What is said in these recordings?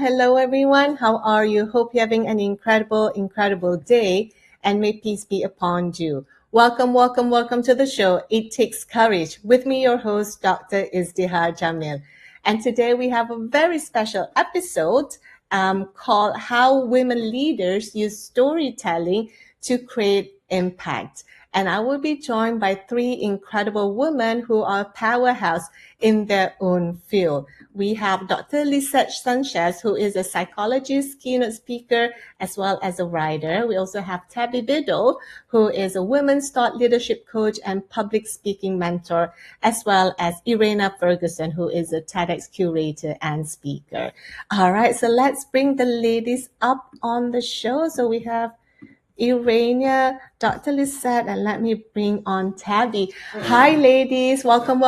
Hello, everyone. How are you? Hope you're having an incredible day, and may peace be upon you. Welcome to the show. It Takes Courage. With me, your host, Dr. Izdihar Jamil. And today we have a very special episode called How Women Leaders Use Storytelling to Create Impact. And I will be joined by three incredible women who are powerhouse in their own field. We have Dr. Lisette Sanchez, who is a psychologist, keynote speaker, as well as a writer. We also have Tabby Biddle, who is a women's thought leadership coach and public speaking mentor, as well as Irena Ferguson, who is a TEDx curator and speaker. All right, so let's bring the ladies up on the show. So we have Irena, Dr. Lisette, and let me bring on Tabby. Hi, ladies. Welcome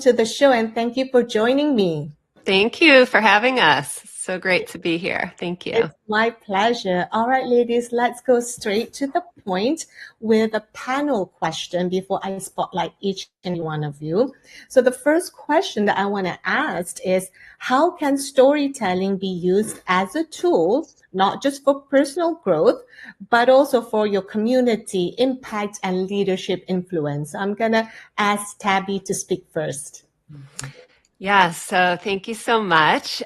to the show, and thank you for joining me. Thank you for having us. So great to be here. Thank you. It's my pleasure. All right, ladies, let's go straight to the point with a panel question before I spotlight each and one of you. So the first question that I want to ask is, how can storytelling be used as a tool, not just for personal growth, but also for your community impact and leadership influence? I'm going to ask Tabby to speak first. Yeah, so thank you so much.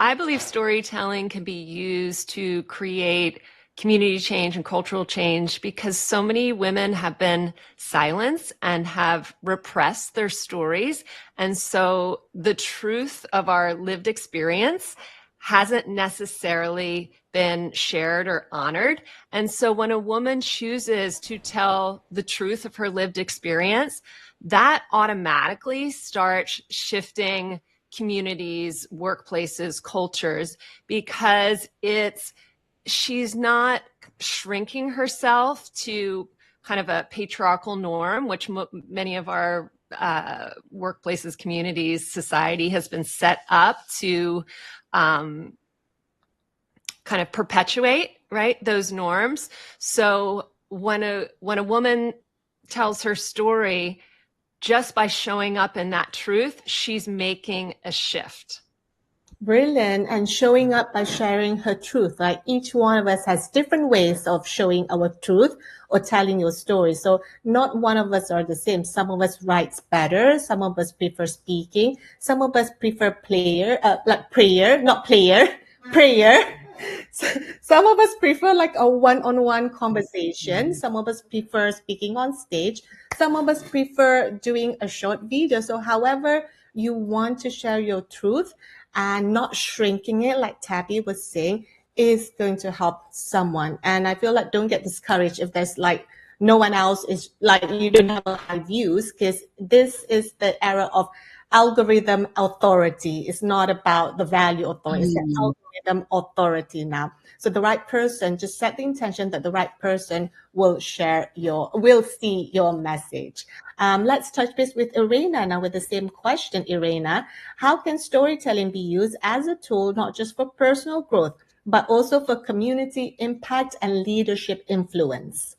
I believe storytelling can be used to create community change and cultural change because so many women have been silenced and have repressed their stories. And so the truth of our lived experience hasn't necessarily been shared or honored. And so when a woman chooses to tell the truth of her lived experience, that automatically starts shifting communities, workplaces, cultures, because she's not shrinking herself to kind of a patriarchal norm, which many of our workplaces, communities, society has been set up to kind of perpetuate, right, those norms. So when a woman tells her story, just by showing up in that truth, she's making a shift. Brilliant. And showing up by sharing her truth. Like each one of us has different ways of showing our truth or telling your story. So not one of us are the same. Some of us writes better. Some of us prefer speaking. Some of us prefer prayer. Some of us prefer like a one-on-one conversation. Some of us prefer speaking on stage. Some of us prefer doing a short video. So however you want to share your truth and not shrinking it, like Tabby was saying, is going to help someone. And I feel like don't get discouraged if there's like no one else is like you don't have high views, because this is the era of algorithm authority. It's not about the value authority. It's the algorithm authority now. So the right person, just set the intention that the right person will see your message. Let's touch base with Irena now with the same question, Irena. How can storytelling be used as a tool, not just for personal growth, but also for community impact and leadership influence?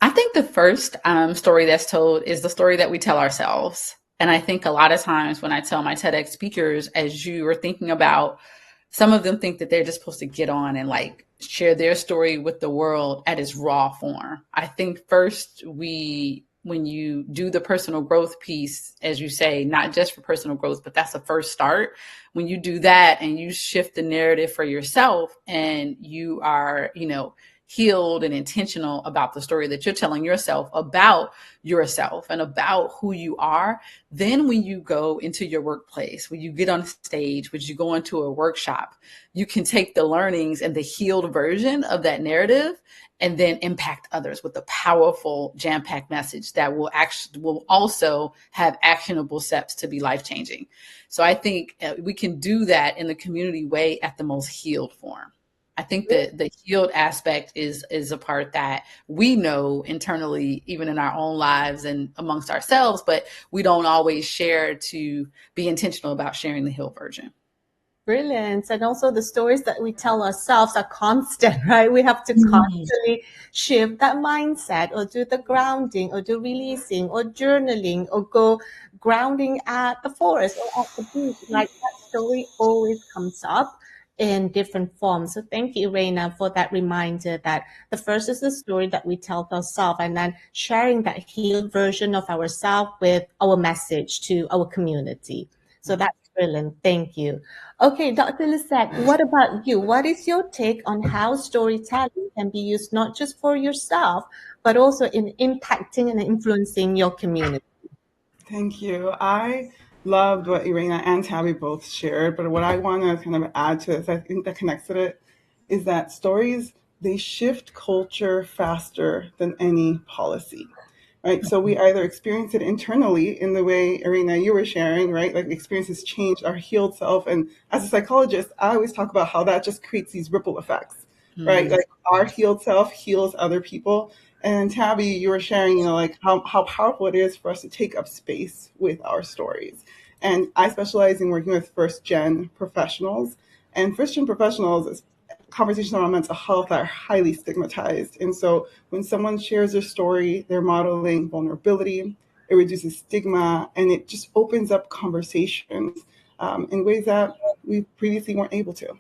I think the first story that's told is the story that we tell ourselves. And I think a lot of times when I tell my TEDx speakers, as you are thinking about, some of them think that they're just supposed to get on and like share their story with the world at its raw form. I think first when you do the personal growth piece, as you say, not just for personal growth, but that's the first start. When you do that and you shift the narrative for yourself and you are, healed and intentional about the story that you're telling yourself about yourself and about who you are, then when you go into your workplace, when you get on stage, when you go into a workshop, you can take the learnings and the healed version of that narrative and then impact others with a powerful jam-packed message that will also have actionable steps to be life-changing. So I think we can do that in the community way at the most healed form. I think that the healed aspect is a part that we know internally, even in our own lives and amongst ourselves, but we don't always share to be intentional about sharing the healed version. Brilliant. And also the stories that we tell ourselves are constant, right? We have to constantly shift that mindset or do the grounding or do releasing or journaling or go grounding at the forest or at the beach. Like that story always comes up in different forms. So thank you, Reina, for that reminder that the first is the story that we tell ourselves and then sharing that healed version of ourselves with our message to our community. So that's brilliant. Thank you. Okay, Dr. Lisette, what about you? What is your take on how storytelling can be used not just for yourself, but also in impacting and influencing your community? Thank you. I loved what Irena and Tabby both shared, but what I want to kind of add to this, I think that connects to it, is that stories, they shift culture faster than any policy. Right. So we either experience it internally in the way, Irena, you were sharing, right? Like experiences change our healed self. And as a psychologist, I always talk about how that just creates these ripple effects, right? Like our healed self heals other people. And Tabby, you were sharing, like how powerful it is for us to take up space with our stories. And I specialize in working with first gen professionals. And first gen professionals, conversations around mental health are highly stigmatized. And so when someone shares their story, they're modeling vulnerability, it reduces stigma, and it just opens up conversations in ways that we previously weren't able to.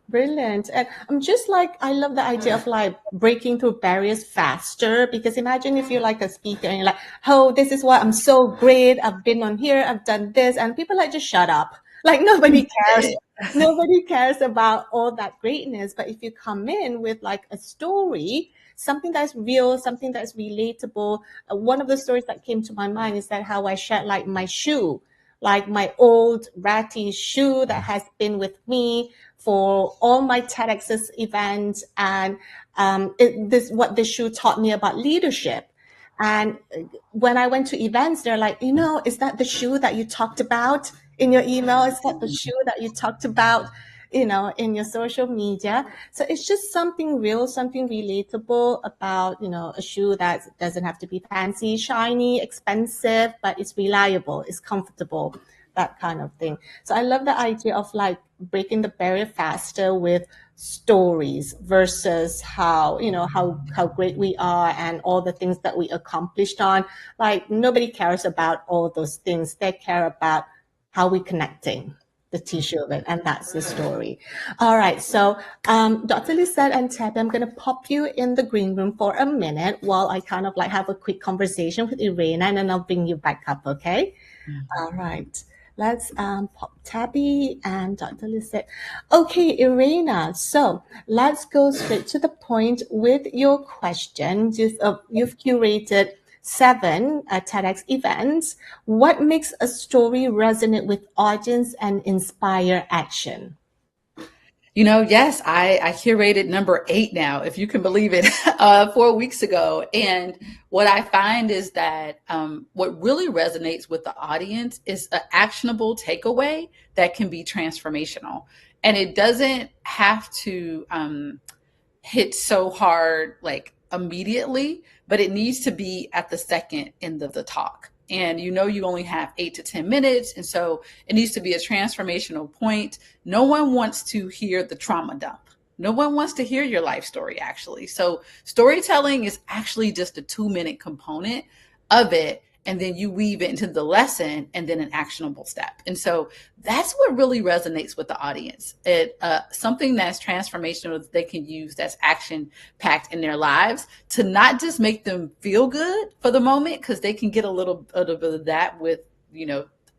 Brilliant. And I'm just like, I love the idea of like breaking through barriers faster, because imagine if you're like a speaker and you're like, oh, this is what I'm so great. I've been on here. I've done this. And people like, just shut up. Like nobody cares. Nobody cares about all that greatness. But if you come in with like a story, something that's real, something that's relatable. One of the stories that came to my mind is that how I shared like my shoe, like my old ratty shoe that has been with me for all my TEDx events. And what this shoe taught me about leadership. And when I went to events, they're like, is that the shoe that you talked about in your email? Is that the shoe that you talked about, in your social media? So it's just something real, something relatable about, a shoe that doesn't have to be fancy, shiny, expensive, but it's reliable, it's comfortable, that kind of thing. So I love the idea of like breaking the barrier faster with stories versus how great we are and all the things that we accomplished on. Like nobody cares about all those things. They care about how we connecting the tissue of it, and that's the story. All right, so Dr. Lisette and Tabby, I'm going to pop you in the green room for a minute while I kind of like have a quick conversation with Irena, and then I'll bring you back up, okay? All right. Let's pop Tabby and Dr. Lisette. Okay, Irena, so let's go straight to the point with your question. You've curated 7 TEDx events. What makes a story resonate with audience and inspire action? Yes, I curated number 8 now, if you can believe it, 4 weeks ago. And what I find is that what really resonates with the audience is an actionable takeaway that can be transformational. And it doesn't have to hit so hard, like immediately, but it needs to be at the second end of the talk. And you only have 8 to 10 minutes. And so it needs to be a transformational point. No one wants to hear the trauma dump. No one wants to hear your life story, actually. So storytelling is actually just a 2-minute component of it. And then you weave it into the lesson and then an actionable step. And so that's what really resonates with the audience. Something that's transformational that they can use, that's action packed in their lives, to not just make them feel good for the moment, because they can get a little bit of that with,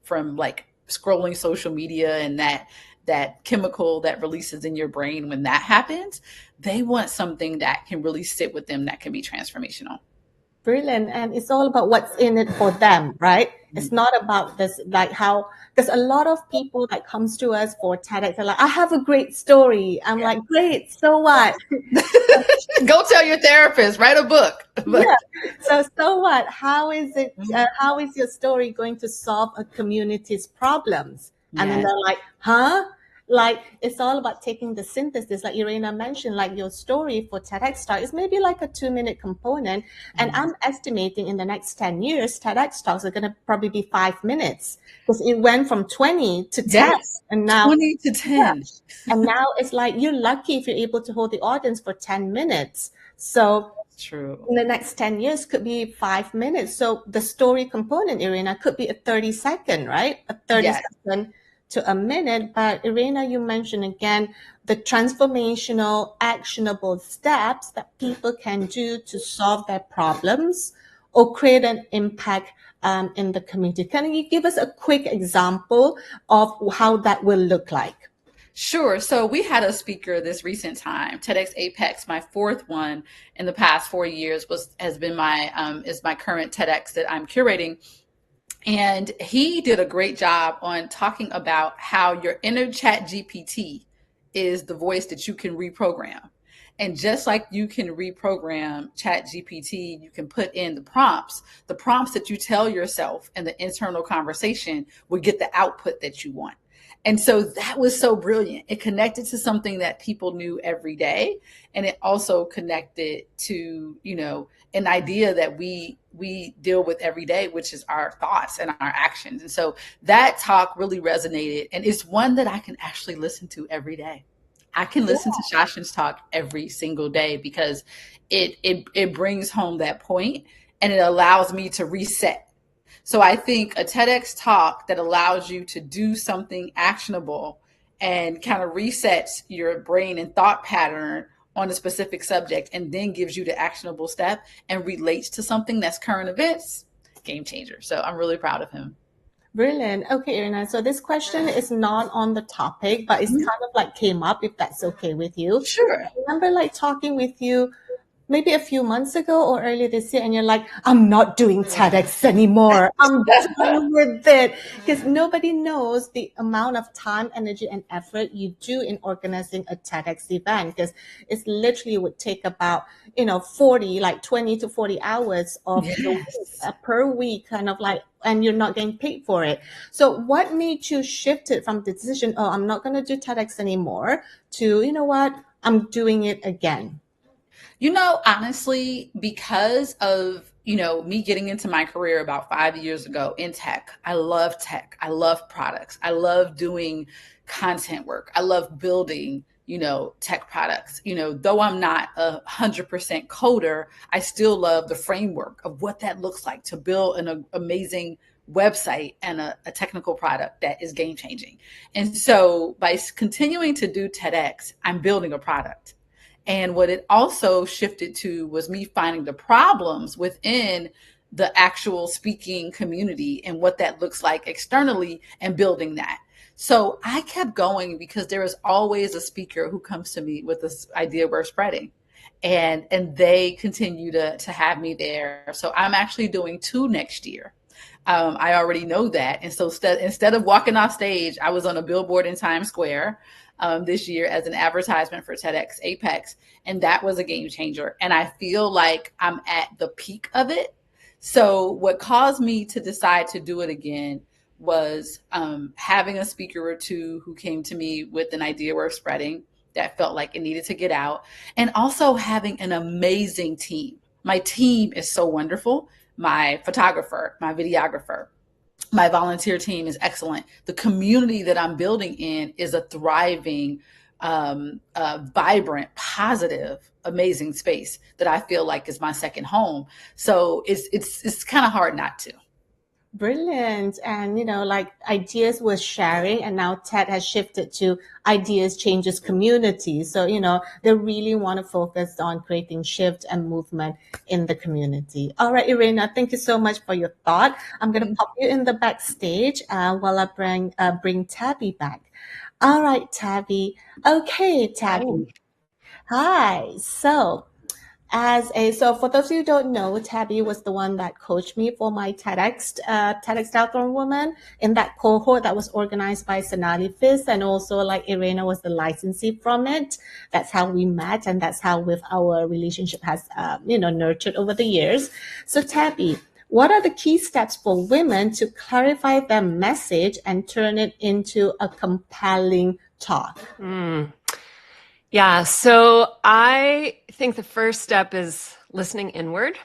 from like scrolling social media and that that chemical that releases in your brain when that happens. They want something that can really sit with them, that can be transformational. Brilliant. And it's all about what's in it for them, right? It's not about this, like how, because a lot of people that comes to us for TEDx are like, I have a great story. I'm like, great, so what? Go tell your therapist, write a book. Yeah. So what? How is it? How is your story going to solve a community's problems? And then Yes. they're like, huh? Like it's all about taking the synthesis, like Irena mentioned, like your story for TEDx Talk is maybe like a 2-minute component. And I'm estimating in the next 10 years, TEDx Talks are going to probably be 5 minutes because it went from 20 to 10. Yes. And now 20 to 10. and now it's like you're lucky if you're able to hold the audience for 10 minutes. So True. in the next 10 years could be 5 minutes. So the story component, Irena, could be a 30-second, right? A 30 Yes. second to a minute. But Irena, you mentioned again the transformational, actionable steps that people can do to solve their problems or create an impact in the community. Can you give us a quick example of how that will look like? Sure. So we had a speaker this recent time, TEDx Apex, my fourth one in the past 4 years has been is my current TEDx that I'm curating. And he did a great job on talking about how your inner chat GPT is the voice that you can reprogram. And just like you can reprogram chat GPT, you can put in the prompts that you tell yourself and the internal conversation will get the output that you want. And so that was so brilliant. It connected to something that people knew every day. And it also connected to, an idea that we deal with every day, which is our thoughts and our actions. And so that talk really resonated. And it's one that I can actually listen to every day. I can listen to Shashan's talk every single day because it brings home that point and it allows me to reset. So I think a TEDx talk that allows you to do something actionable and kind of resets your brain and thought pattern on a specific subject and then gives you the actionable step and relates to something that's current events, game changer. So I'm really proud of him. Brilliant. Okay, Irina. So this question is not on the topic, but it's kind of like came up, if that's okay with you. Sure. I remember like talking with you maybe a few months ago or earlier this year, and you're like, I'm not doing TEDx anymore. I'm done with it. Because nobody knows the amount of time, energy, and effort you do in organizing a TEDx event. Because it's literally would take about, 20 to 40 hours of the week, per week, kind of like, and you're not getting paid for it. So what made you shift it from the decision, oh, I'm not going to do TEDx anymore, to, you know what, I'm doing it again? Honestly, because of, me getting into my career about 5 years ago in tech, I love tech. I love products. I love doing content work. I love building, tech products. Though I'm not 100% coder, I still love the framework of what that looks like to build an amazing website and a technical product that is game changing. And so by continuing to do TEDx, I'm building a product. And what it also shifted to was me finding the problems within the actual speaking community and what that looks like externally and building that. So I kept going because there is always a speaker who comes to me with this idea worth spreading. And they continue to have me there. So I'm actually doing 2 next year. I already know that. And so instead of walking off stage, I was on a billboard in Times Square this year as an advertisement for TEDx Apex. And that was a game changer. And I feel like I'm at the peak of it. So what caused me to decide to do it again was having a speaker or two who came to me with an idea worth spreading that felt like it needed to get out. And also having an amazing team. My team is so wonderful. My photographer, my videographer, my volunteer team is excellent. The community that I'm building in is a thriving, vibrant, positive, amazing space that I feel like is my second home. So it's kind of hard not to. Brilliant. And, like ideas was sharing, and now TED has shifted to ideas changes community. So, they really want to focus on creating shift and movement in the community. All right, Irena, thank you so much for your thought. I'm going to pop you in the backstage while I bring Tabby back. All right, Tabby. Okay, Tabby. Hi. So for those of you who don't know, Tabby was the one that coached me for my TEDx Downtown Woman in that cohort that was organized by Sonali Fizz, and also like Irena was the licensee from it. That's how we met, and that's how with our relationship has nurtured over the years. So Tabby, what are the key steps for women to clarify their message and turn it into a compelling talk? Yeah, so I think the first step is listening inward.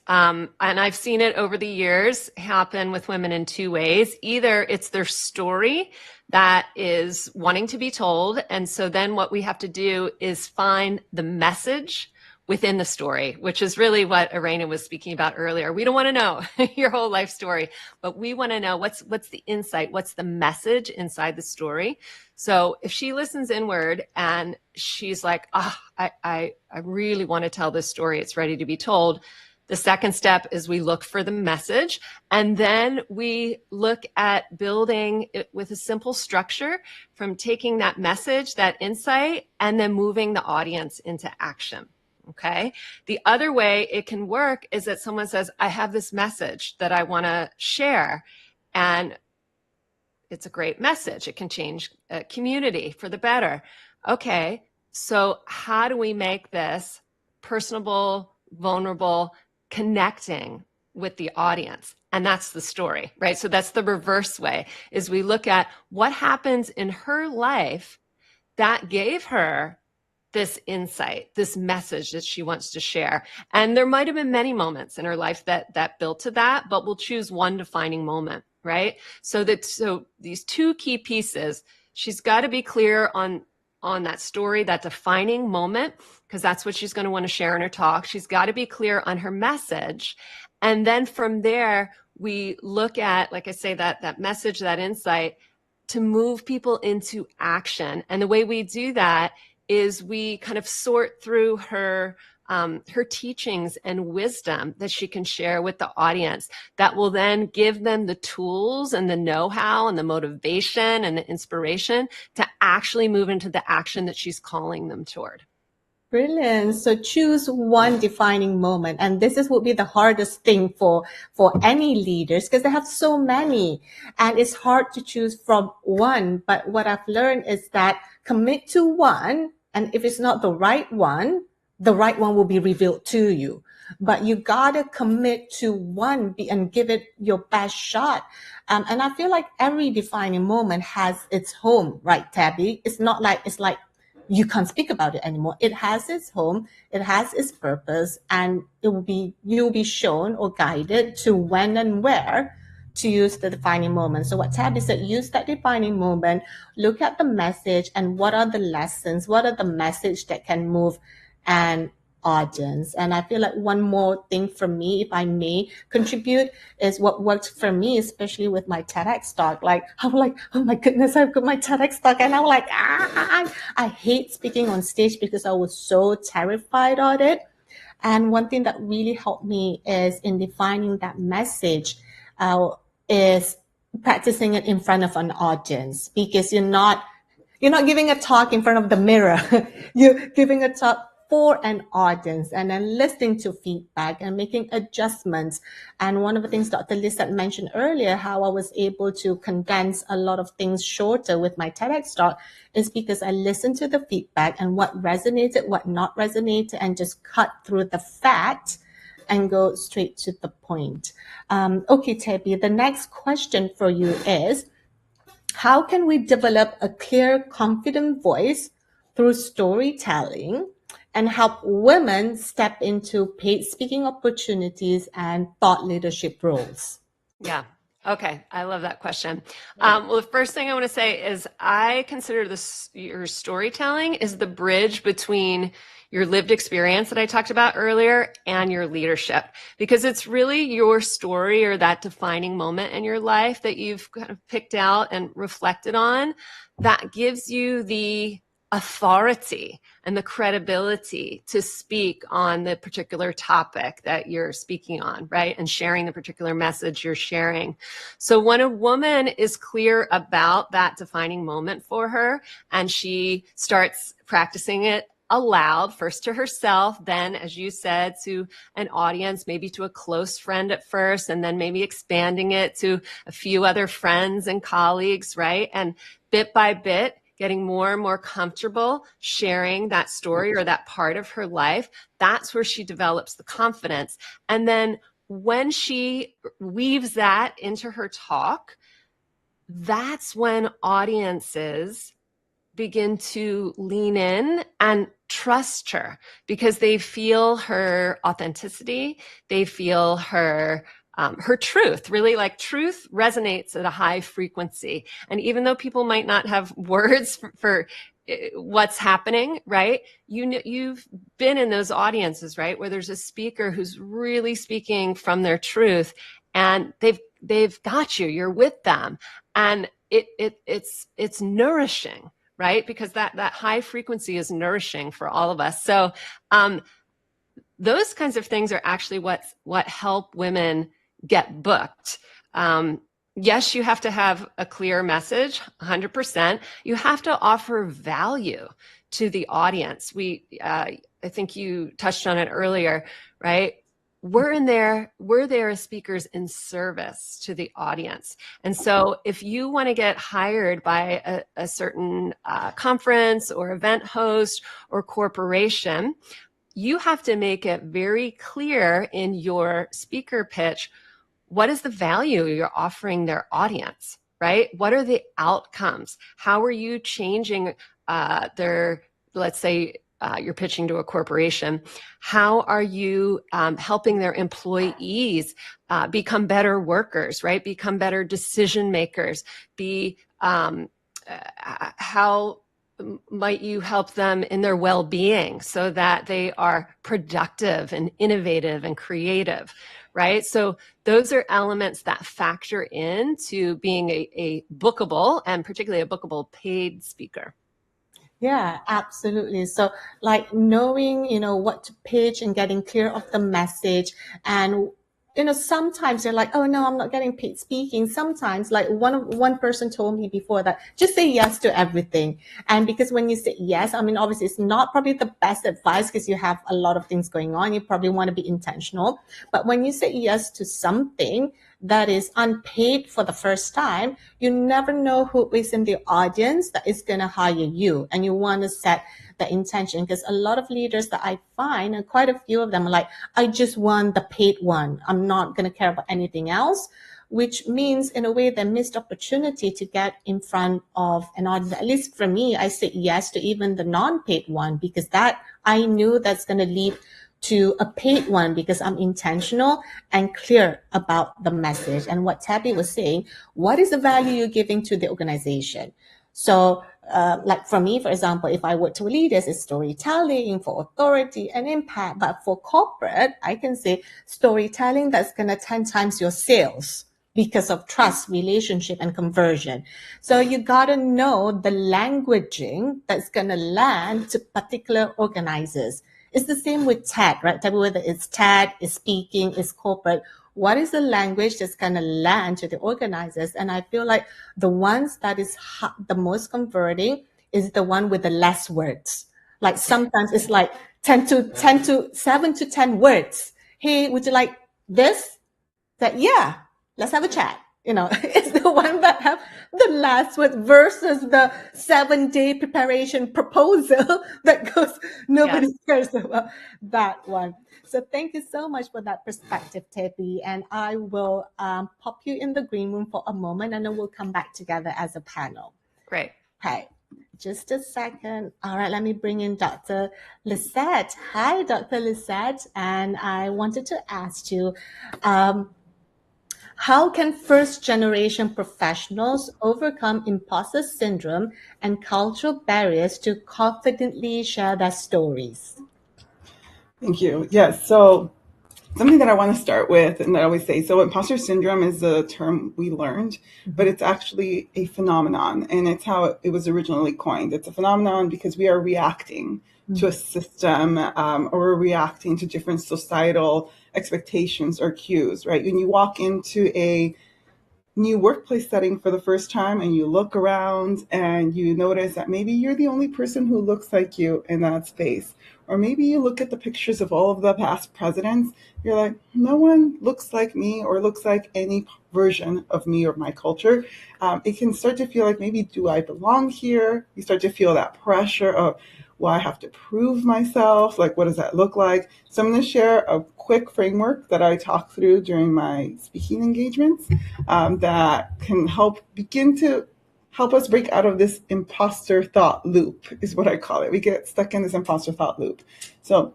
And I've seen it over the years happen with women in two ways. Either it's their story that is wanting to be told. And so then what we have to do is find the message within the story, which is really what Irena was speaking about earlier. We don't want to know your whole life story, but we want to know what's the insight, what's the message inside the story. So if she listens inward and she's like, I really want to tell this story, it's ready to be told. The second step is we look for the message, and then we look at building it with a simple structure from taking that message, that insight, and then moving the audience into action. Okay. The other way it can work is that someone says, I have this message that I want to share, and it's a great message. It can change a community for the better. Okay. So how do we make this personable, vulnerable, connecting with the audience? And that's the story, right? So that's the reverse way, is we look at what happens in her life that gave her this insight, this message that she wants to share. And there might have been many moments in her life that built to that, but we'll choose one defining moment, right? So these two key pieces, she's got to be clear on that story, that defining moment, because that's what she's going to want to share in her talk. She's got to be clear on her message. And then from there, we look at, like I say, that message, that insight, to move people into action. And the way we do that is we kind of sort through her teachings and wisdom that she can share with the audience that will then give them the tools and the know-how and the motivation and the inspiration to actually move into the action that she's calling them toward. Brilliant. So choose one defining moment. And this would be the hardest thing for any leaders, because they have so many and it's hard to choose from one. But what I've learned is that commit to one. And if it's not the right one will be revealed to you. But you gotta commit to one and give it your best shot. And I feel like every defining moment has its home, right, Tabby? It's not like, it's like, you can't speak about it anymore. It has its home, it has its purpose, and you'll be shown or guided to when and where to use the defining moment. So what Tabby said, use that defining moment, look at the message and what are the lessons, what are the message that can move an audience. And I feel like one more thing from me, if I may contribute, is what worked for me, especially with my TEDx talk. Like, I'm like, oh my goodness, I've got my TEDx talk. And I'm like, I hate speaking on stage because I was so terrified of it. And one thing that really helped me is in defining that message, is practicing it in front of an audience, because you're not giving a talk in front of the mirror. You're giving a talk for an audience and then listening to feedback and making adjustments. And one of the things Dr. Liz had mentioned earlier, how I was able to condense a lot of things shorter with my TEDx talk, is because I listened to the feedback and what resonated, what not resonated, and just cut through the fat and go straight to the point. Okay, Tabby, the next question for you is, how can we develop a clear, confident voice through storytelling and help women step into paid speaking opportunities and thought leadership roles? Yeah. Okay. I love that question. Well, the first thing I want to say is I consider your storytelling is the bridge between your lived experience that I talked about earlier and your leadership, because it's really your story or that defining moment in your life that you've kind of picked out and reflected on that gives you the authority and the credibility to speak on the particular topic that you're speaking on, right? And sharing the particular message you're sharing. So when a woman is clear about that defining moment for her, and she starts practicing it aloud, first to herself, then, as you said, to an audience, maybe to a close friend at first, and then maybe expanding it to a few other friends and colleagues, right? And bit by bit, getting more and more comfortable sharing that story or that part of her life, that's where she develops the confidence. And then when she weaves that into her talk, that's when audiences begin to lean in and trust her because they feel her authenticity. They feel her truth. Really, like, truth resonates at a high frequency. And even though people might not have words for what's happening, right? You've been in those audiences, right, where there's a speaker who's really speaking from their truth, and they've got you. You're with them, and it's nourishing, right? Because that high frequency is nourishing for all of us. So those kinds of things are actually what help women get booked. Yes, you have to have a clear message, 100%. You have to offer value to the audience. I think you touched on it earlier, right? We're there as speakers in service to the audience. And so if you want to get hired by a certain conference or event host or corporation, you have to make it very clear in your speaker pitch, what is the value you're offering their audience, right? What are the outcomes? How are you changing let's say, you're pitching to a corporation. How are you helping their employees become better workers, right? Become better decision makers? How might you help them in their well-being so that they are productive and innovative and creative, right? So those are elements that factor into being a bookable, and particularly a bookable paid speaker. Yeah, absolutely. So like knowing, what to pitch and getting clear of the message. And, sometimes you're like, oh no, I'm not getting paid speaking. Sometimes like one person told me before that just say yes to everything. And because when you say yes, I mean, obviously it's not probably the best advice because you have a lot of things going on. You probably want to be intentional. But when you say yes to something that is unpaid for the first time, you never know who is in the audience that is going to hire you. And you want to set the intention, because a lot of leaders that I find, and quite a few of them are like, I just want the paid one. I'm not going to care about anything else, which means in a way they missed opportunity to get in front of an audience. At least for me, I said yes to even the non-paid one, because that I knew that's going to lead to a paid one, because I'm intentional and clear about the message. And what Tabby was saying, what is the value you're giving to the organization? So like for me, for example, if I work to leaders, it's storytelling for authority and impact. But for corporate, I can say storytelling that's going to 10 times your sales because of trust, relationship, and conversion. So you got to know the languaging that's going to land to particular organizers. It's the same with TED, right? Whether it's TED, it's speaking, it's corporate. What is the language that's going to land to the organizers? And I feel like the ones that is the most converting is the one with the less words. Like sometimes it's like 7 to 10 words. Hey, would you like this? That, yeah, let's have a chat. It's the one that have the last word versus the 7-day preparation proposal that goes, nobody cares about that one. So thank you so much for that perspective, Tepi. And I will pop you in the green room for a moment, and then we'll come back together as a panel. Great. Okay, just a second. All right, let me bring in Dr. Lisette. Hi, Dr. Lisette. And I wanted to ask you, how can first-generation professionals overcome imposter syndrome and cultural barriers to confidently share their stories? Thank you. Yes. So something that I want to start with, and I always say, so imposter syndrome is a term we learned, but it's actually a phenomenon, and it's how it was originally coined. It's a phenomenon because we are reacting to a system, or we're reacting to different societal expectations or cues, right? When you walk into a new workplace setting for the first time and you look around and you notice that maybe you're the only person who looks like you in that space. Or maybe you look at the pictures of all of the past presidents, you're like, no one looks like me or looks like any version of me or my culture. It can start to feel like, maybe do I belong here? You start to feel that pressure of, well, I have to prove myself. Like, what does that look like? So I'm going to share a quick framework that I talk through during my speaking engagements, that can begin to help us break out of this imposter thought loop, is what I call it. We get stuck in this imposter thought loop. So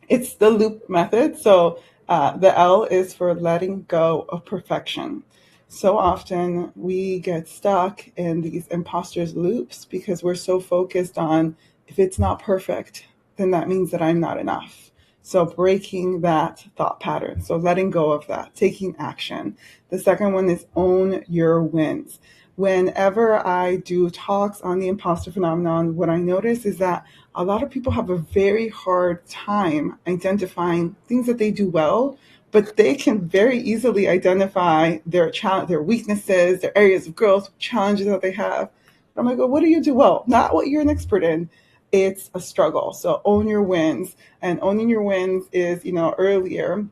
it's the loop method. So the L is for letting go of perfection. So often we get stuck in these imposters loops because we're so focused on, if it's not perfect, then that means that I'm not enough. So breaking that thought pattern. So letting go of that, taking action. The second one is own your wins. Whenever I do talks on the imposter phenomenon, what I notice is that a lot of people have a very hard time identifying things that they do well, but they can very easily identify their their weaknesses, their areas of growth, challenges that they have. I'm like, well, what do you do well? Not what you're an expert in. It's a struggle. So own your wins. And owning your wins is, earlier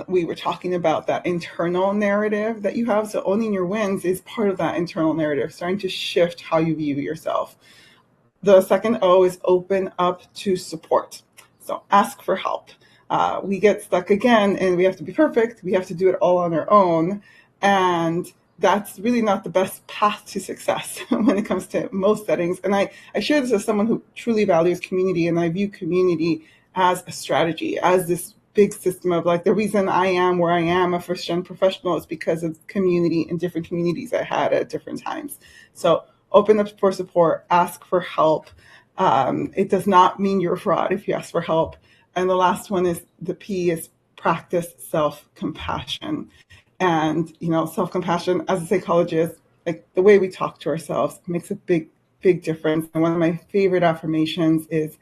we were talking about that internal narrative that you have. So owning your wins is part of that internal narrative, starting to shift how you view yourself. The second O is open up to support. So ask for help. We get stuck again and we have to be perfect. We have to do it all on our own. And that's really not the best path to success when it comes to most settings. And I share this as someone who truly values community, and I view community as a strategy, as this big system of, like, the reason I am where I am a first-gen professional is because of community and different communities I had at different times. So open up for support, ask for help. It does not mean you're a fraud if you ask for help. And the last one is, the P is practice self-compassion. And, self-compassion, as a psychologist, like, the way we talk to ourselves makes a big, big difference. And one of my favorite affirmations is,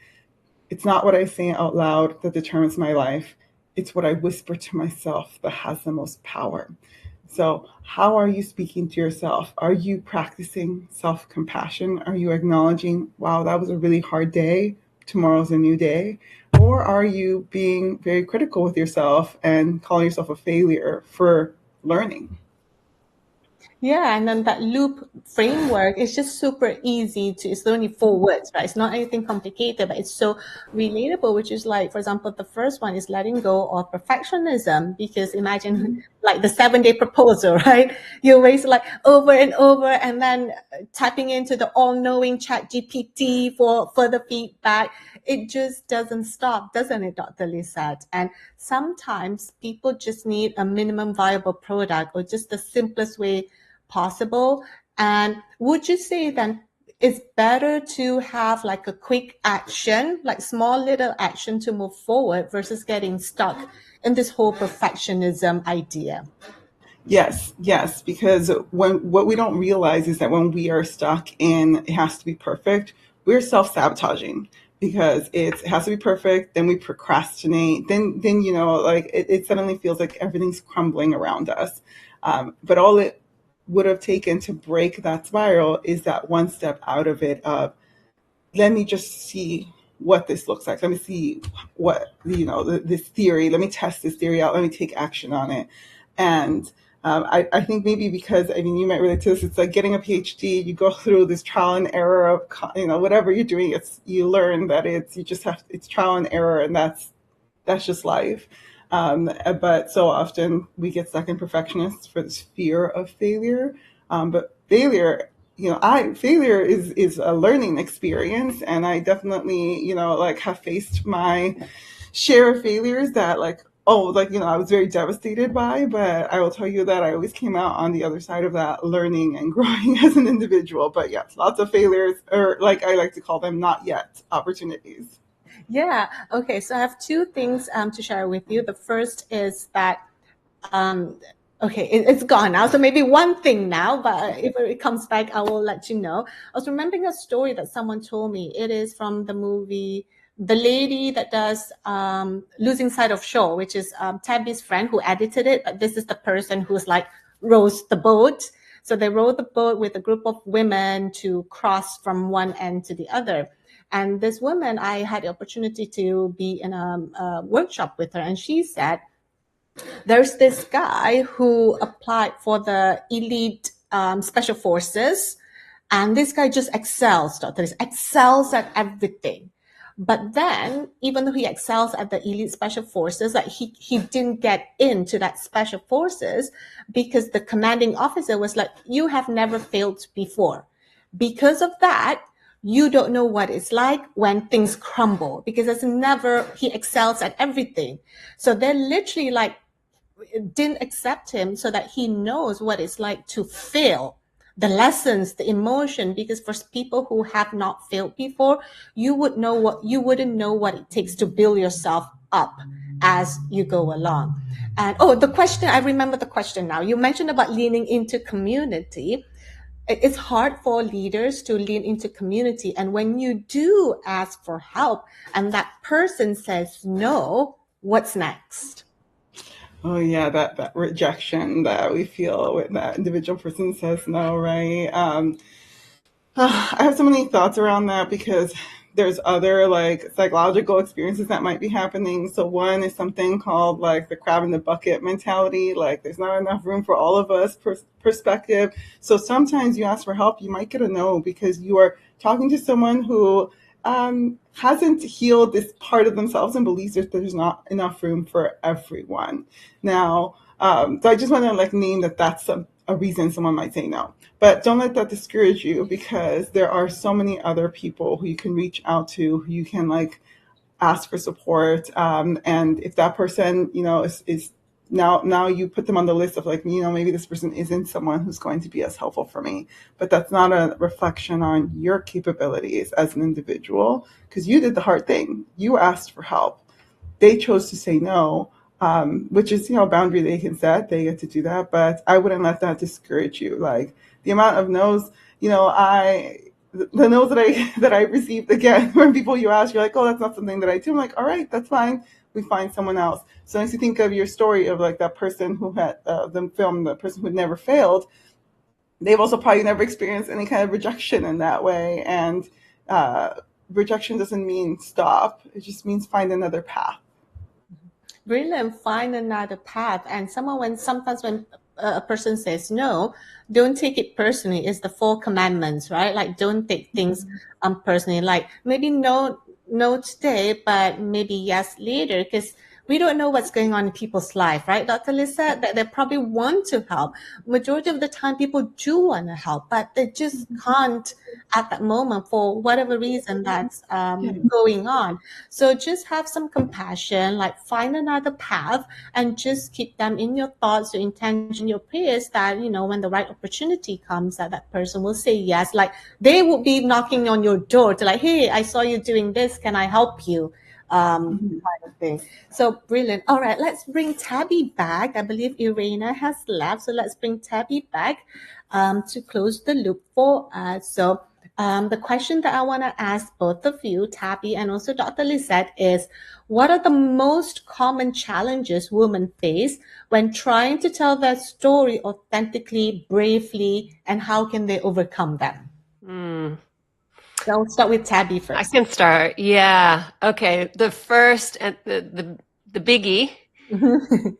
it's not what I say out loud that determines my life. It's what I whisper to myself that has the most power. So how are you speaking to yourself? Are you practicing self-compassion? Are you acknowledging, wow, that was a really hard day, tomorrow's a new day? Or are you being very critical with yourself and calling yourself a failure for learning? Yeah, and then that loop framework is just super easy it's only 4 words, right? It's not anything complicated, but it's so relatable, which is like, for example, the first one is letting go of perfectionism, because imagine like the 7-day proposal, right? You always like over and over, and then tapping into the all-knowing chat GPT for further feedback. It just doesn't stop, doesn't it, Dr. Lisette? And sometimes people just need a minimum viable product, or just the simplest way possible. And would you say then it's better to have like a quick action, like small little action to move forward, versus getting stuck in this whole perfectionism idea? Yes, because what we don't realize is that when we are stuck in, it has to be perfect, we're self-sabotaging, because it has to be perfect. Then we procrastinate. Then like, it suddenly feels like everything's crumbling around us. But all it would have taken to break that spiral is that one step out of it of, let me just see what this looks like. Let me see what, this theory, let me test this theory out. Let me take action on it. And I think maybe because, you might relate to this, it's like getting a PhD. You go through this trial and error of, whatever you're doing, you learn that it's trial and error, and that's just life. But so often we get stuck in perfectionists for this fear of failure. But failure, failure is a learning experience. And I definitely, like, have faced my share of failures that, like, I was very devastated by, but I will tell you that I always came out on the other side of that, learning and growing as an individual. But yes, lots of failures, or like I like to call them, not yet opportunities. Yeah. Okay. So I have two things to share with you. The first is that okay, it's gone now. So maybe one thing now, but if it comes back, I will let you know. I was remembering a story that someone told me. It is from the movie The Lady That Does Losing Sight of Shore, which is Tabby's friend who edited it. But this is the person who's like rows the boat. So they row the boat with a group of women to cross from one end to the other. And this woman, I had the opportunity to be in a workshop with her, and she said, there's this guy who applied for the elite special forces, and this guy just excels, Dr. Liz, excels at everything. But then, even though he excels at the elite special forces, like he didn't get into that special forces because the commanding officer was like, you have never failed before. Because of that, you don't know what it's like when things crumble, because he excels at everything. So they're literally like, didn't accept him so that he knows what it's like to fail, the lessons, the emotion, because for people who have not failed before, you wouldn't know what it takes to build yourself up as you go along. And the question, I remember the question now. You mentioned about leaning into community. It's hard for leaders to lean into community. And when you do ask for help and that person says no, what's next? Oh yeah, that rejection that we feel when that individual person says no, right? I have so many thoughts around that because there's other like psychological experiences that might be happening. So one is something called like the crab in the bucket mentality. Like there's not enough room for all of us perspective. So sometimes you ask for help, you might get a no because you are talking to someone who hasn't healed this part of themselves and believes that there's not enough room for everyone. Now, so I just want to like name that that's a reason someone might say no. But don't let that discourage you because there are so many other people who you can reach out to, who you can like ask for support. And if that person, is now you put them on the list of like, maybe this person isn't someone who's going to be as helpful for me, but that's not a reflection on your capabilities as an individual because you did the hard thing. You asked for help. They chose to say no, which is, a boundary they can set. They get to do that. But I wouldn't let that discourage you. Like the amount of no's, the no's that I received again when people you ask, you're like, oh, that's not something that I do. I'm like, all right, that's fine. We find someone else. So as you think of your story of like that person who had the person who had never failed, they've also probably never experienced any kind of rejection in that way. And rejection doesn't mean stop. It just means find another path. Brilliant. Find another path. And sometimes when a person says no, don't take it personally. It's the 4 commandments, right? Like don't take things personally. Like maybe no today, but maybe yes later, because we don't know what's going on in people's life, right, Dr. Lisa? That they probably want to help. Majority of the time, people do want to help, but they just can't at that moment for whatever reason that's going on. So just have some compassion, like find another path and just keep them in your thoughts, your intention, your prayers that, when the right opportunity comes, that person will say yes. Like they will be knocking on your door to like, hey, I saw you doing this. Can I help you? Kind of thing. So brilliant. All right, let's bring Tabby back. I believe Irena has left. So let's bring Tabby back to close the loop for us. So the question that I want to ask both of you, Tabby and also Dr. Lisette, is what are the most common challenges women face when trying to tell their story authentically, bravely, and how can they overcome them? So I'll start with Tabby first. I can start. Yeah. Okay. The first and the biggie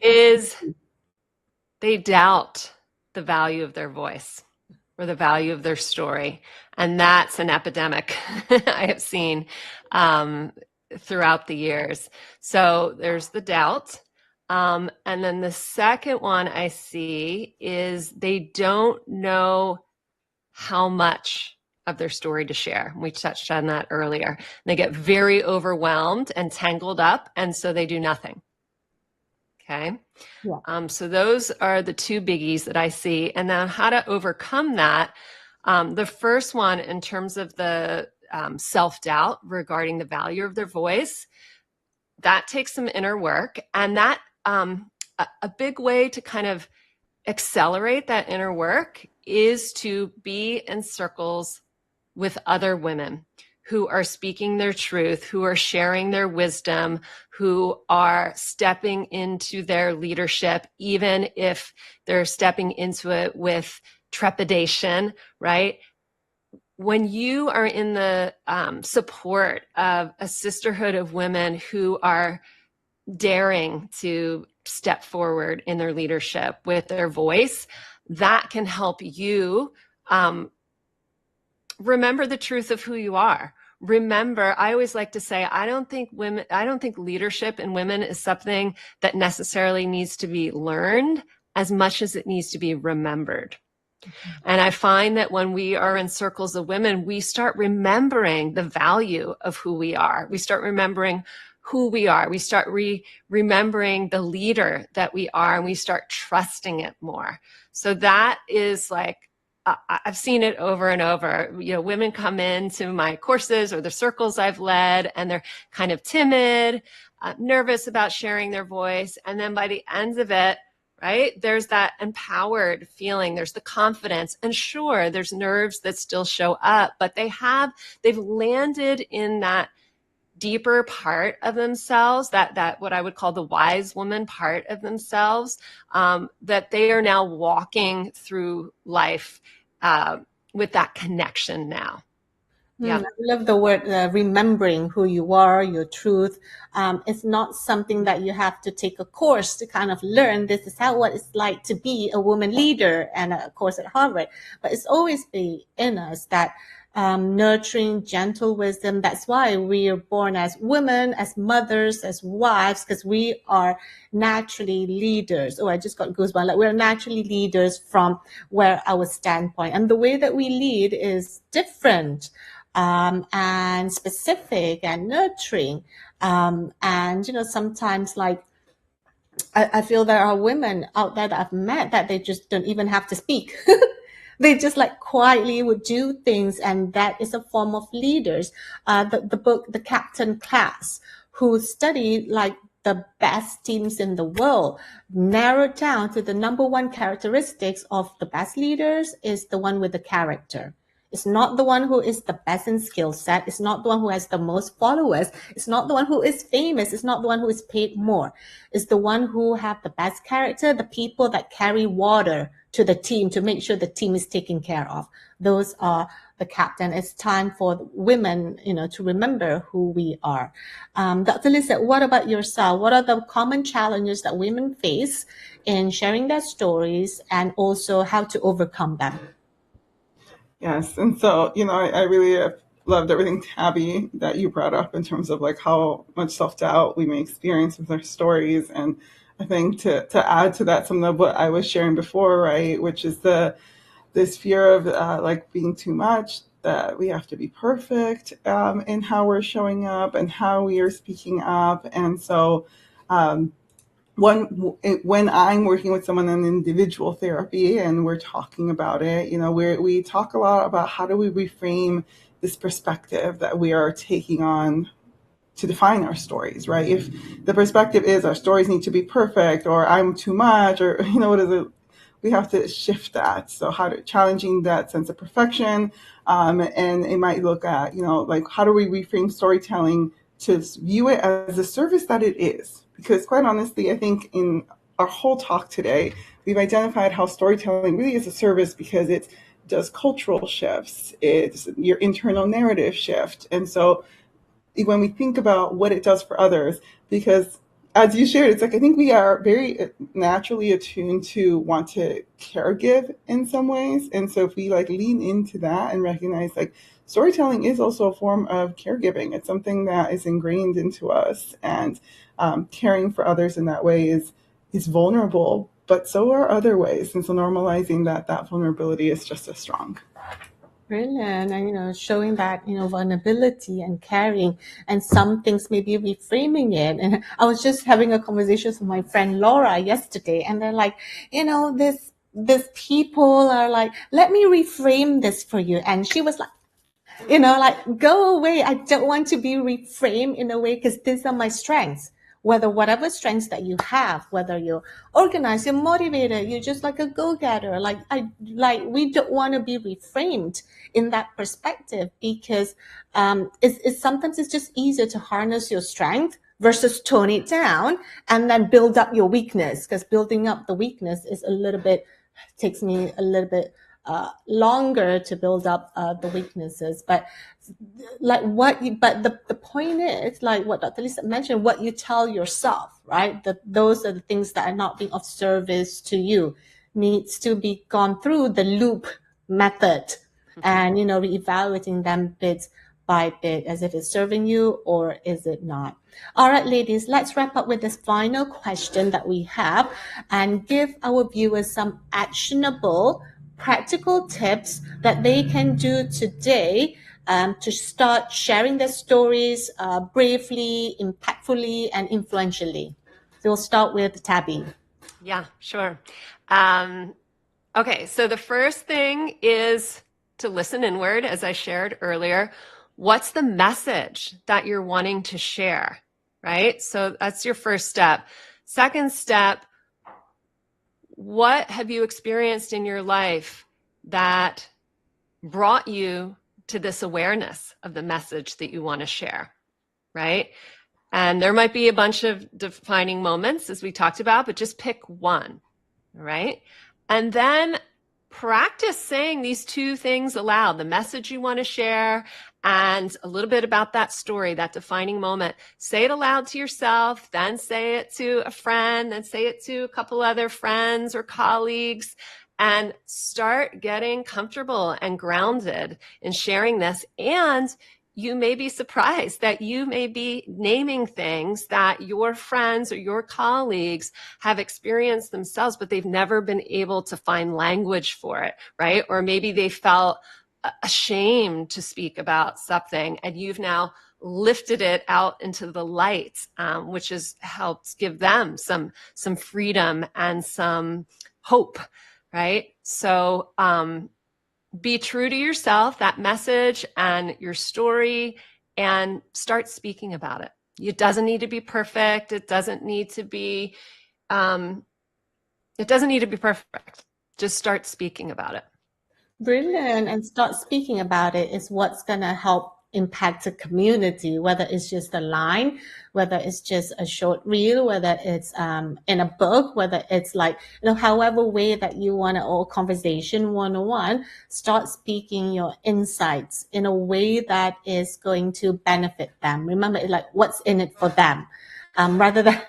is they doubt the value of their voice or the value of their story. And that's an epidemic I have seen throughout the years. So there's the doubt. And then the second one I see is they don't know how much of their story to share. We touched on that earlier. They get very overwhelmed and tangled up, and so they do nothing. Okay. Yeah. So those are the two biggies that I see. And then how to overcome that. The first one, in terms of the self-doubt regarding the value of their voice. That takes some inner work. And that a big way to kind of accelerate that inner work is to be in circles with other women who are speaking their truth, who are sharing their wisdom, who are stepping into their leadership, even if they're stepping into it with trepidation, right? When you are in the support of a sisterhood of women who are daring to step forward in their leadership with their voice, that can help you remember the truth of who you are. Remember, I always like to say, I don't think leadership in women is something that necessarily needs to be learned as much as it needs to be remembered. And I find that when we are in circles of women, we start remembering the value of who we are. We start remembering who we are. We start remembering the leader that we are, and we start trusting it more. So that is like, I've seen it over and over. You know, women come into my courses or the circles I've led, and they're kind of timid, nervous about sharing their voice. And then by the end of it, right, there's that empowered feeling. There's the confidence. And sure, there's nerves that still show up, but they've landed in that deeper part of themselves, that what I would call the wise woman part of themselves, that they are now walking through life with that connection now. Yeah. I love the word remembering who you are, your truth. It's not something that you have to take a course to kind of learn. This is what it's like to be a woman leader, and a course at Harvard. But it's always been in us, that nurturing, gentle wisdom. That's why we are born as women, as mothers, as wives, because we are naturally leaders. Oh, I just got goosebumps. Like, we're naturally leaders from where our standpoint. And the way that we lead is different. And specific and nurturing. And, you know, sometimes, like, I feel there are women out there that I've met that they just don't even have to speak. They just like quietly would do things, and that is a form of leaders. The book, The Captain Class, who studied like the best teams in the world, narrowed down to the number one characteristics of the best leaders is the one with the character. It's not the one who is the best in skill set. It's not the one who has the most followers. It's not the one who is famous. It's not the one who is paid more. It's the one who have the best character, the people that carry water to the team to make sure the team is taken care of. Those are the captain. It's time for women, you know, to remember who we are. Dr. Lisa, what about yourself? What are the common challenges that women face in sharing their stories, and also how to overcome them? Yes. And so, you know, I really loved everything, Tabby, that you brought up in terms of like how much self-doubt we may experience with our stories. And I think to add to that, some of what I was sharing before, right, which is this fear of like being too much, that we have to be perfect in how we're showing up and how we are speaking up. And so when I'm working with someone in individual therapy and we're talking about it, you know, we talk a lot about how do we reframe this perspective that we are taking on to define our stories, right? If the perspective is our stories need to be perfect, or I'm too much, or, you know, what is it? We have to shift that. So challenging that sense of perfection. And it might look at, you know, like, how do we reframe storytelling to view it as a service that it is? Because quite honestly, I think in our whole talk today, we've identified how storytelling really is a service because it does cultural shifts. It's your internal narrative shift. And so when we think about what it does for others, because as you shared, it's like, I think we are very naturally attuned to want to caregive in some ways. And so if we like lean into that and recognize like storytelling is also a form of caregiving, it's something that is ingrained into us, and caring for others in that way is vulnerable, but so are other ways. And so normalizing that vulnerability is just as strong. Brilliant. And, you know, showing that, you know, vulnerability and caring, and some things maybe reframing it. And I was just having a conversation with my friend Laura yesterday, and they're like, you know, this people are like, let me reframe this for you. And she was like, like, go away. I don't want to be reframed in a way, because these are my strengths. Whatever strengths that you have, whether you're organized, you're motivated, you're just like a go-getter, we don't want to be reframed in that perspective, because it's sometimes it's just easier to harness your strength versus tone it down and then build up your weakness, because building up the weakness is takes me a little bit longer to build up the weaknesses. But the point is, like what Dr. Lisa mentioned, what you tell yourself, right? Those are the things that are not being of service to you, needs to be gone through the loop method, and reevaluating them bit by bit, as if it's serving you or is it not. All right, ladies, let's wrap up with this final question that we have and give our viewers some actionable, practical tips that they can do today to start sharing their stories bravely, impactfully, and influentially. So we'll start with Tabby. Yeah, sure. Okay, so the first thing is to listen inward, as I shared earlier. What's the message that you're wanting to share, right? So that's your first step. Second step, what have you experienced in your life that brought you to this awareness of the message that you want to share, right? And there might be a bunch of defining moments, as we talked about, but just pick one, right? And then practice saying these two things aloud, the message you want to share and a little bit about that story, that defining moment. Say it aloud to yourself, then say it to a friend, then say it to a couple other friends or colleagues, and start getting comfortable and grounded in sharing this. And you may be surprised that you may be naming things that your friends or your colleagues have experienced themselves, but they've never been able to find language for it, right? Or maybe they felt ashamed to speak about something, and you've now lifted it out into the light, which has helped give them some freedom and some hope, right? So be true to yourself, that message and your story, and start speaking about it. It doesn't need to be perfect. It doesn't need to be perfect. Just start speaking about it. Brilliant. And start speaking about it is what's going to help impact the community, whether it's just a line, whether it's just a short reel, whether it's in a book, whether it's like, however way that you want to, or conversation 101, start speaking your insights in a way that is going to benefit them. Remember, it's like, what's in it for them, rather than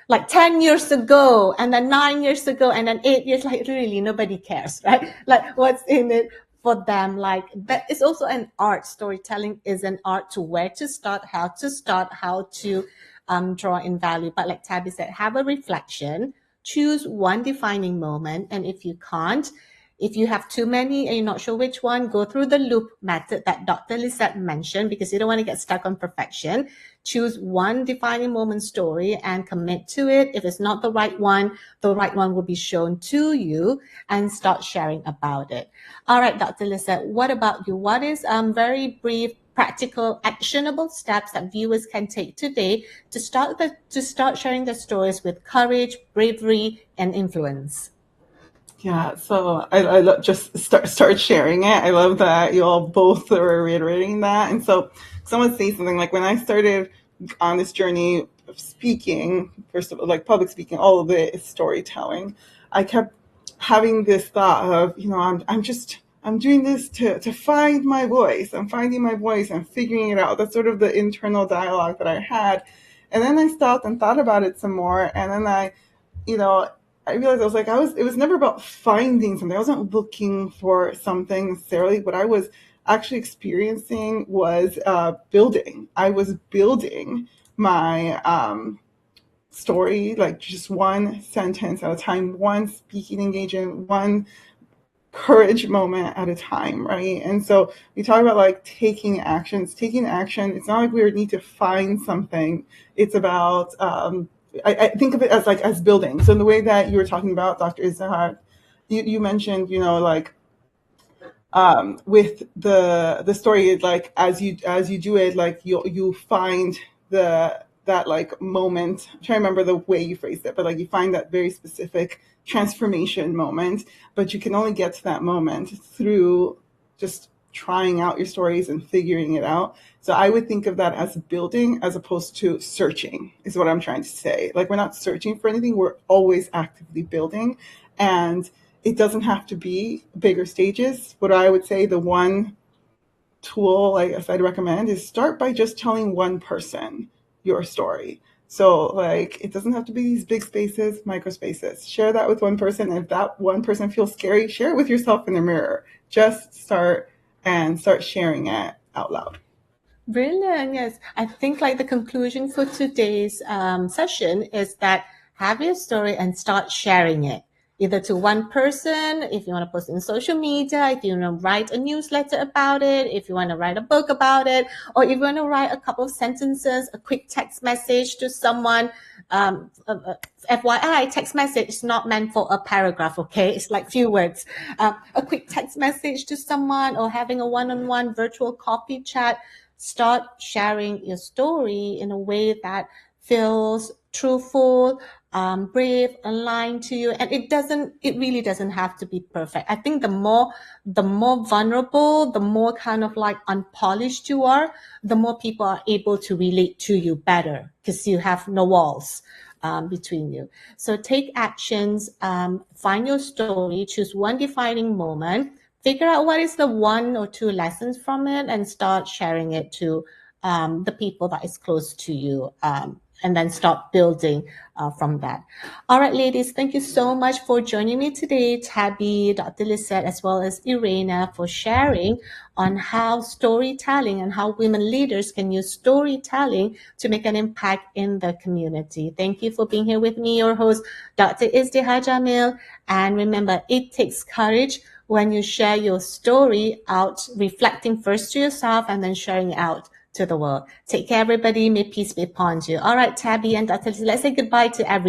like 10 years ago, and then 9 years ago, and then 8 years, like really nobody cares, right? Like what's in it for them? Like that is also an art. Storytelling is an art, to where to start, how to draw in value. But like Tabby said, have a reflection, choose one defining moment. And if you can't, if you have too many and you're not sure which one, go through the loop method that Dr. Lisette mentioned, because you don't want to get stuck on perfection. Choose one defining moment story and commit to it. If it's not the right one will be shown to you, and start sharing about it. All right, Dr. Lisette, what about you? What is very brief, practical, actionable steps that viewers can take today to start sharing their stories with courage, bravery, and influence? Yeah, so I just start sharing it. I love that you all both are reiterating that. And so someone say something like, when I started on this journey of speaking, first of all, like public speaking, all of it is storytelling. I kept having this thought of, I'm doing this to find my voice. I'm finding my voice and figuring it out. That's sort of the internal dialogue that I had. And then I stopped and thought about it some more. And then I realized it was never about finding something. I wasn't looking for something necessarily. What I was actually experiencing was building. I was building my story, like just one sentence at a time, one speaking engagement, one courage moment at a time, right? And so we talk about like taking action. It's not like we need to find something. It's about I think of it as building. So in the way that you were talking about, Dr. Izahar, you mentioned, with the story, like as you do it, like you find that like moment. I'm trying to remember the way you phrased it, but like you find that very specific transformation moment, but you can only get to that moment through just trying out your stories and figuring it out. So I would think of that as building as opposed to searching, is what I'm trying to say. Like, we're not searching for anything, we're always actively building. And it doesn't have to be bigger stages. What I would say, the one tool I guess I'd recommend is start by just telling one person your story. So like, it doesn't have to be these big spaces, micro spaces. Share that with one person. And if that one person feels scary, share it with yourself in the mirror. Just start sharing it out loud. Brilliant. Yes. I think like the conclusion for today's session is that have your story and start sharing it, either to one person, if you want to post it in social media, if you want to write a newsletter about it, if you want to write a book about it, or if you want to write a couple of sentences, a quick text message to someone. FYI, text message is not meant for a paragraph, okay? It's like few words. A quick text message to someone, or having a one-on-one virtual coffee chat. Start sharing your story in a way that feels truthful, brave, aligned to you. And it really doesn't have to be perfect. I think the more vulnerable, the more kind of like unpolished you are, the more people are able to relate to you better, because you have no walls between you. So take actions, find your story, choose one defining moment, figure out what is the one or two lessons from it, and start sharing it to the people that is close to you, and then start building from that. All right, ladies, thank you so much for joining me today. Tabby, Dr. Lisette, as well as Irena, for sharing on how storytelling and how women leaders can use storytelling to make an impact in the community. Thank you for being here with me, your host, Dr. Izdiha Jamil. And remember, it takes courage when you share your story out, reflecting first to yourself and then sharing it out to the world. Take care, everybody. May peace be upon you. All right, Tabby and Dr. Lisette, let's say goodbye to everyone.